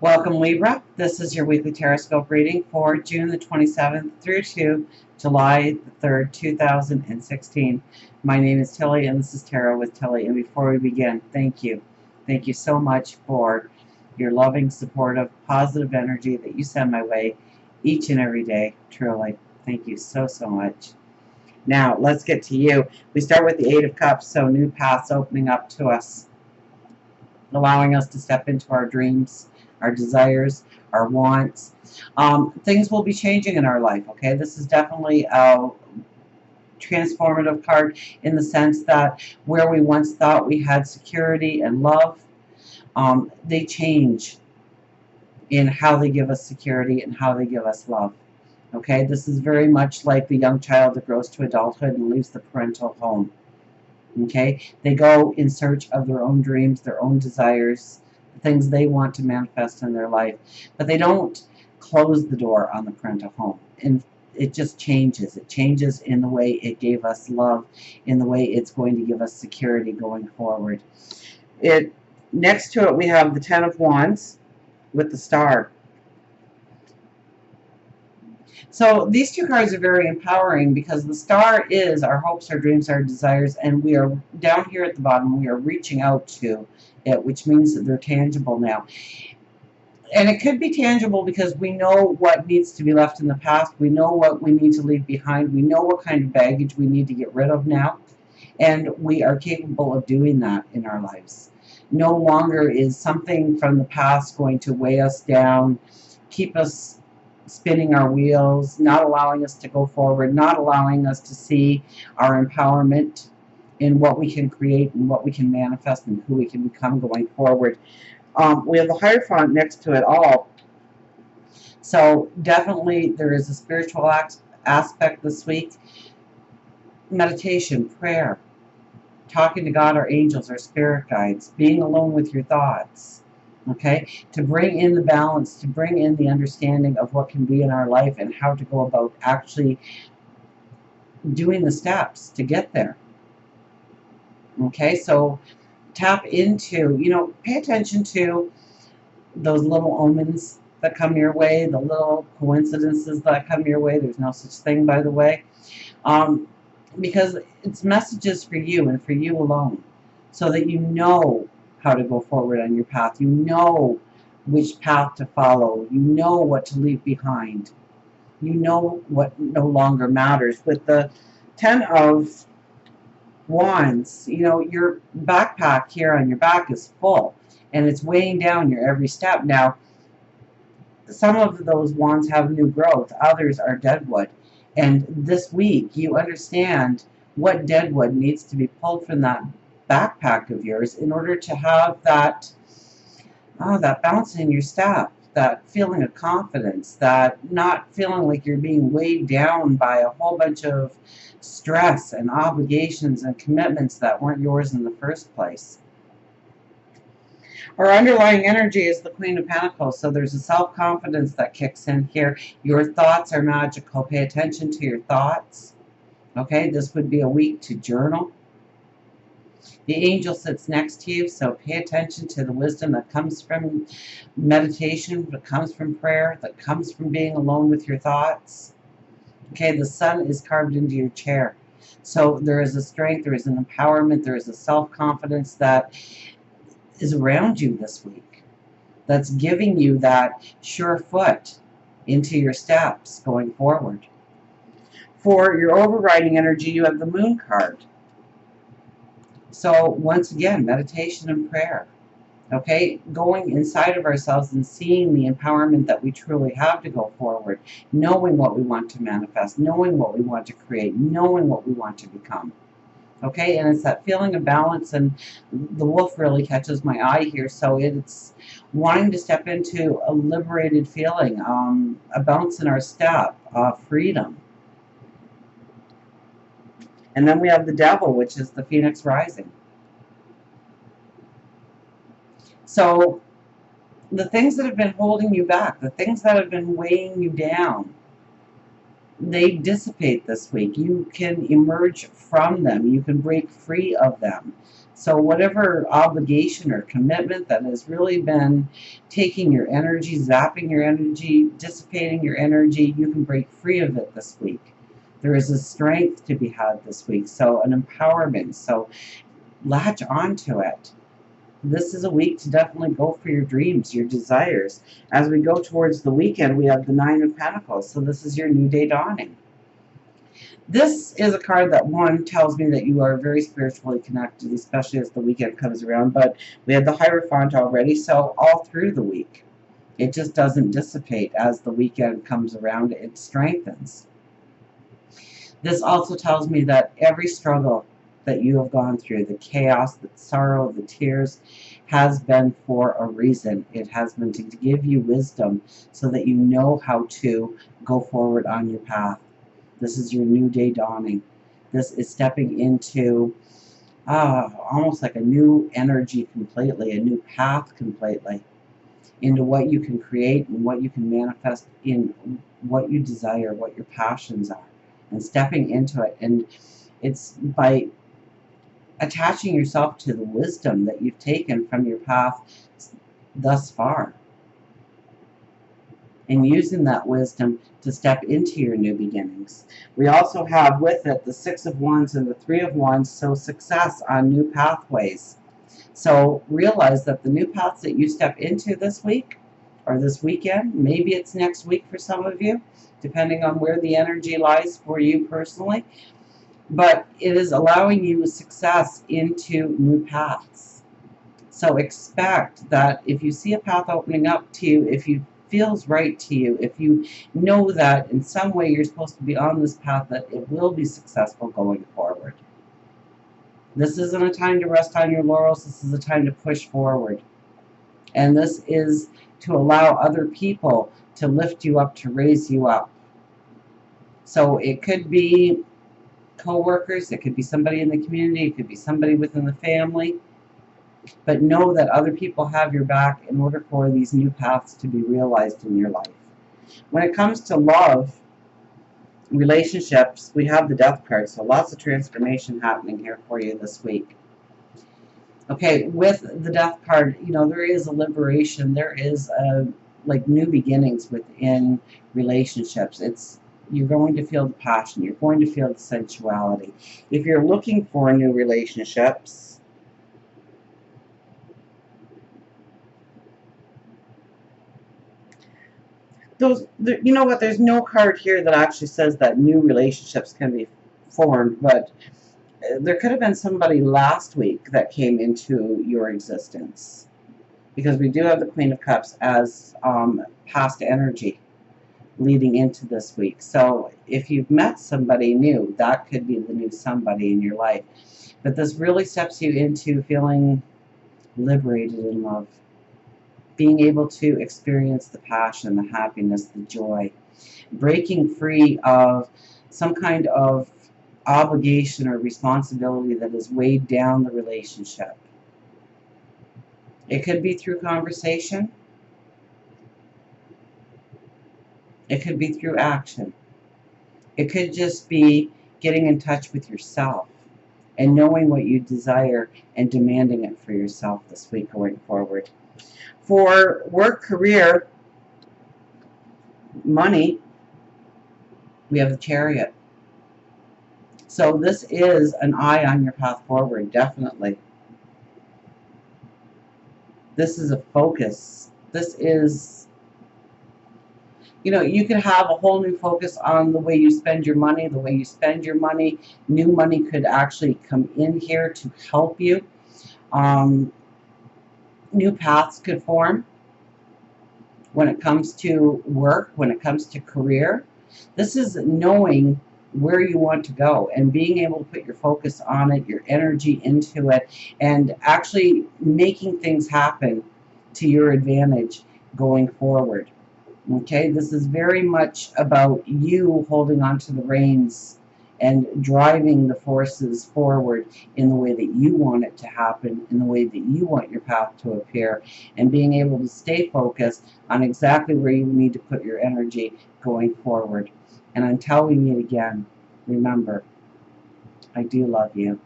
Welcome, Libra. This is your weekly Teroscope reading for June the 27th through to July the 3rd, 2016. My name is Tilly, and this is Tarot with Tilly. And before we begin, thank you. Thank you so much for your loving, supportive, positive energy that you send my way each and every day. Truly. Thank you so, so much. Now, let's get to you. We start with the Eight of Cups, so new paths opening up to us, allowing us to step into our dreams, our desires, our wants. Things will be changing in our life, okay? This is definitely a transformative card in the sense that where we once thought we had security and love, they change in how they give us security and how they give us love. Okay, this is very much like the young child that grows to adulthood and leaves the parental home. Okay, they go in search of their own dreams, their own desires, the things they want to manifest in their life, but they don't close the door on the parental home. And it just changes. It changes in the way it gave us love, in the way it's going to give us security going forward. Next to it, we have the Ten of Wands with the Star. So these two cards are very empowering because the Star is our hopes, our dreams, our desires, and we are down here at the bottom, we are reaching out to it, which means that they're tangible now. And it could be tangible because we know what needs to be left in the past. We know what we need to leave behind. We know what kind of baggage we need to get rid of now. And we are capable of doing that in our lives. No longer is something from the past going to weigh us down, keep us spinning our wheels, not allowing us to go forward, not allowing us to see our empowerment in what we can create and what we can manifest and who we can become going forward. We have the Hierophant next to it all. So definitely there is a spiritual aspect this week. Meditation, prayer, talking to God, our angels, our spirit guides, being alone with your thoughts. Okay, to bring in the balance, to bring in the understanding of what can be in our life and how to go about actually doing the steps to get there. Okay, so tap into, pay attention to those little omens that come your way, the little coincidences that come your way. There's no such thing, by the way, because it's messages for you and for you alone, so that you know how to go forward on your path. You know which path to follow. You know what to leave behind. You know what no longer matters. With the Ten of Wands, your backpack here on your back is full and it's weighing down your every step. Now, some of those wands have new growth. Others are deadwood. And this week, you understand what deadwood needs to be pulled from that backpack of yours in order to have that bounce in your step, that feeling of confidence, that not feeling like you're being weighed down by a whole bunch of stress and obligations and commitments that weren't yours in the first place. Our underlying energy is the Queen of Pentacles, so there's a self-confidence that kicks in here. Your thoughts are magical. Pay attention to your thoughts. Okay, this would be a week to journal. The angel sits next to you, so pay attention to the wisdom that comes from meditation, that comes from prayer, that comes from being alone with your thoughts. Okay, the sun is carved into your chair. So there is a strength, there is an empowerment, there is a self-confidence that is around you this week, that's giving you that sure foot into your steps going forward. For your overriding energy, you have the Moon card. So once again, meditation and prayer. Okay, going inside of ourselves and seeing the empowerment that we truly have to go forward, knowing what we want to manifest, knowing what we want to create, knowing what we want to become. Okay, and it's that feeling of balance, and the wolf really catches my eye here. So it's wanting to step into a liberated feeling, a bounce in our step, freedom. And then we have the Devil, which is the Phoenix rising. So the things that have been holding you back, the things that have been weighing you down, they dissipate this week. You can emerge from them. You can break free of them. So whatever obligation or commitment that has really been taking your energy, zapping your energy, dissipating your energy, you can break free of it this week. There is a strength to be had this week, so an empowerment. So latch onto it. This is a week to definitely go for your dreams, your desires. As we go towards the weekend, we have the Nine of Pentacles. So this is your new day dawning. This is a card that, one, tells me that you are very spiritually connected, especially as the weekend comes around. But we have the Hierophant already, so all through the week. It just doesn't dissipate as the weekend comes around. It strengthens. This also tells me that every struggle that you have gone through, the chaos, the sorrow, the tears, has been for a reason. It has been to give you wisdom so that you know how to go forward on your path. This is your new day dawning. This is stepping into almost like a new energy completely, a new path completely, into what you can create and what you can manifest in what you desire, what your passions are, and stepping into it. And it's by attaching yourself to the wisdom that you've taken from your path thus far, and using that wisdom to step into your new beginnings. We also have with it the Six of Wands and the Three of Wands, so success on new pathways. So realize that the new paths that you step into this week or this weekend, maybe it's next week for some of you, depending on where the energy lies for you personally, but it is allowing you success into new paths. So expect that if you see a path opening up to you, if you feels right to you, if you know that in some way you're supposed to be on this path, that it will be successful going forward. This isn't a time to rest on your laurels. This is a time to push forward. And this is to allow other people to lift you up, to raise you up. So it could be co-workers, it could be somebody in the community, it could be somebody within the family. But know that other people have your back in order for these new paths to be realized in your life. When it comes to love, relationships, we have the Death card, so lots of transformation happening here for you this week. Okay, with the Death card, you know, there is a liberation, there is like new beginnings within relationships. You're going to feel the passion, you're going to feel the sensuality. If you're looking for new relationships, you know what, there's no card here that actually says that new relationships can be formed, but there could have been somebody last week that came into your existence, because we do have the Queen of Cups as past energy leading into this week. So if you've met somebody new, that could be the new somebody in your life. But this really steps you into feeling liberated in love, being able to experience the passion, the happiness, the joy, breaking free of some kind of obligation or responsibility that has weighed down the relationship. It could be through conversation. It could be through action. It could just be getting in touch with yourself and knowing what you desire and demanding it for yourself this week going forward. For work, career, money, we have the Chariot. So this is an eye on your path forward, definitely. This is a focus. This is, you know, you could have a whole new focus on the way you spend your money, the way you spend your money. New money could actually come in here to help you. New paths could form when it comes to work, when it comes to career. This is knowing where you want to go and being able to put your focus on it, your energy into it, and actually making things happen to your advantage going forward. Okay, this is very much about you holding on to the reins and driving the forces forward in the way that you want it to happen, in the way that you want your path to appear, and being able to stay focused on exactly where you need to put your energy going forward. And until we meet again, remember, I do love you.